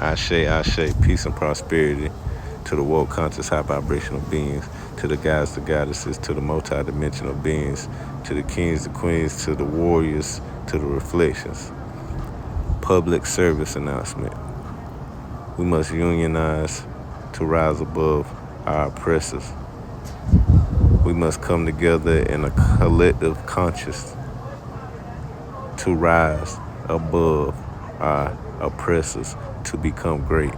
Ashe, peace and prosperity to the woke, conscious, high vibrational beings, to the guides, the goddesses, to the multi-dimensional beings, to the kings, the queens, to the warriors, to the reflections. Public service announcement. We must unionize to rise above our oppressors. We must come together in a collective conscious to rise above our oppressors to become great.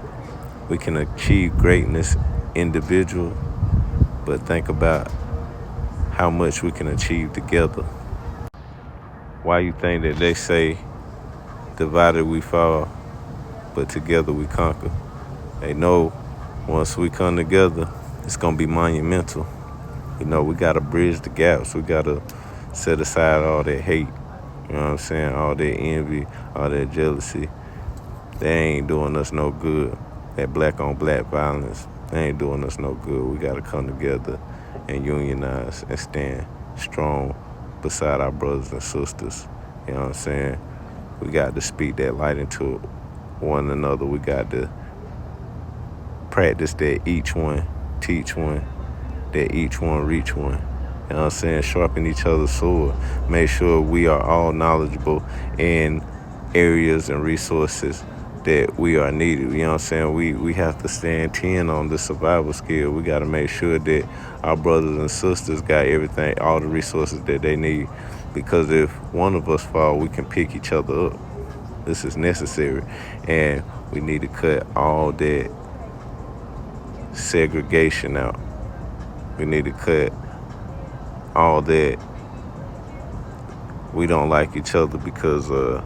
We can achieve greatness individual, but think about how much we can achieve together. Why you think that they say divided we fall, but together we conquer? They know once we come together, it's gonna be monumental. You know, we gotta bridge the gaps. We gotta set aside all that hate. You know what I'm saying? All that envy, all that jealousy. They ain't doing us no good. That black on black violence, they ain't doing us no good. We gotta come together and unionize and stand strong beside our brothers and sisters. You know what I'm saying? We got to speak that light into one another. We got to practice that each one teach one, that each one reach one. You know what I'm saying? Sharpen each other's sword. Make sure we are all knowledgeable in areas and resources that we are needed. You know what I'm saying? We have to stand 10 on the survival skill. We got to make sure that our brothers and sisters got everything, all the resources that they need. Because if one of us fall, we can pick each other up. This is necessary. And we need to cut all that segregation out. We need to cut all that we don't like each other because of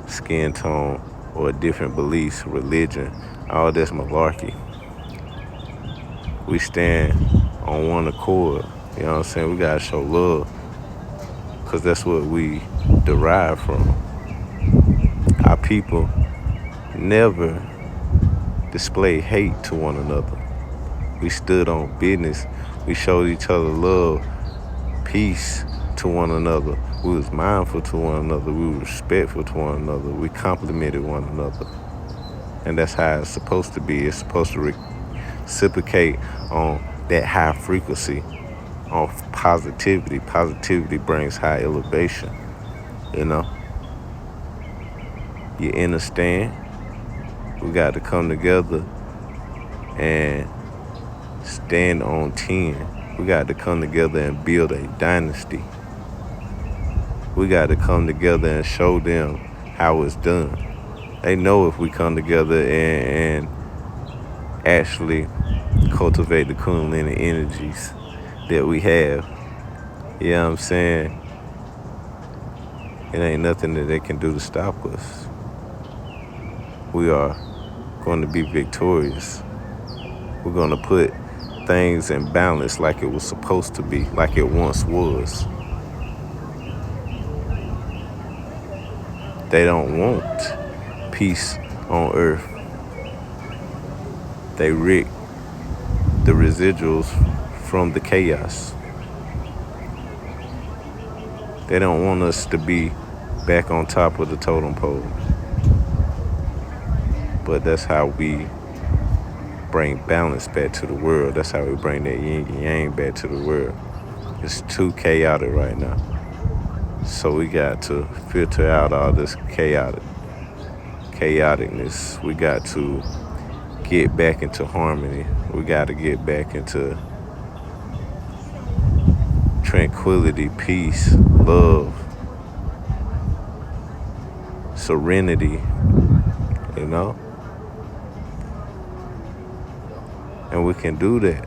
skin tone or different beliefs, religion. All that's malarkey. We stand on one accord. You know what I'm saying? We gotta show love because that's what we derive from. Our people never display hate to one another. We stood on business. We showed each other love, peace to one another. We was mindful to one another. We were respectful to one another. We complimented one another. And that's how it's supposed to be. It's supposed to reciprocate on that high frequency of positivity. Positivity brings high elevation, you know. You understand? We got to come together and stand on 10. We got to come together and build a dynasty. We got to come together and show them how it's done. They know if we come together and actually cultivate the Kundalini energies that we have. You know what I'm saying? It ain't nothing that they can do to stop us. We are going to be victorious. We're going to put things in balance like it was supposed to be, like it once was. They don't want peace on earth. They rig the residuals from the chaos. They don't want us to be back on top of the totem pole. But that's how we bring balance back to the world. That's how we bring that yin and yang back to the world. It's too chaotic right now. So we got to filter out all this chaoticness. We got to get back into harmony. We got to get back into tranquility, peace, love, serenity, you know? And we can do that.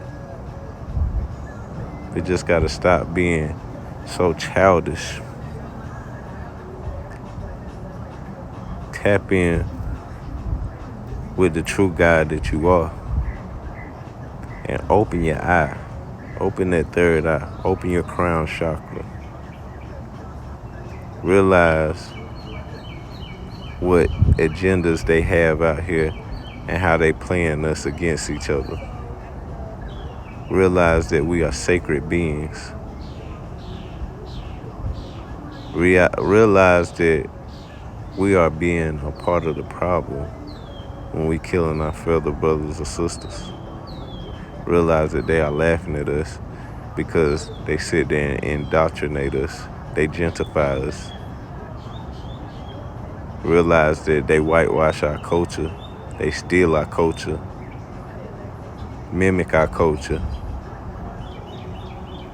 We just got to stop being so childish. Tap in with the true God that you are. And open your eye. Open that third eye. Open your crown chakra. Realize what agendas they have out here and how they playing us against each other. Realize that we are sacred beings. Realize that we are being a part of the problem when we killing our fellow brothers or sisters. Realize that they are laughing at us because they sit there and indoctrinate us. They gentrify us. Realize that they whitewash our culture. They steal our culture, mimic our culture,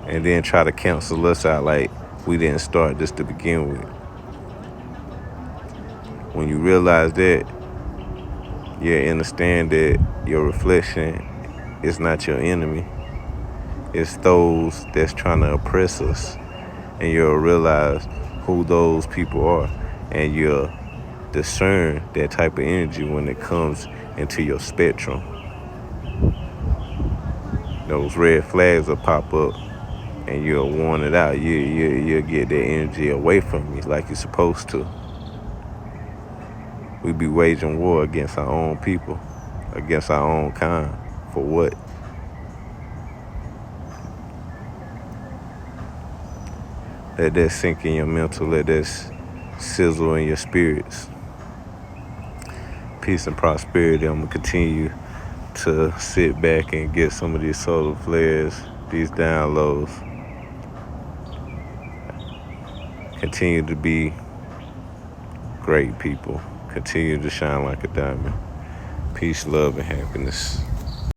and then try to cancel us out like we didn't start this to begin with. When you realize that, you understand that your reflection is not your enemy. It's those that's trying to oppress us. And you'll realize who those people are. And you'll discern that type of energy when it comes into your spectrum. Those red flags will pop up and you'll warn it out. You'll get that energy away from you like you're supposed to. We be waging war against our own people, against our own kind. For what? Let that sink in your mental. Let that sizzle in your spirits. Peace and prosperity. I'm going to continue to sit back and get some of these solar flares, these downloads. Continue to be great people. Continue to shine like a diamond. Peace, love, and happiness.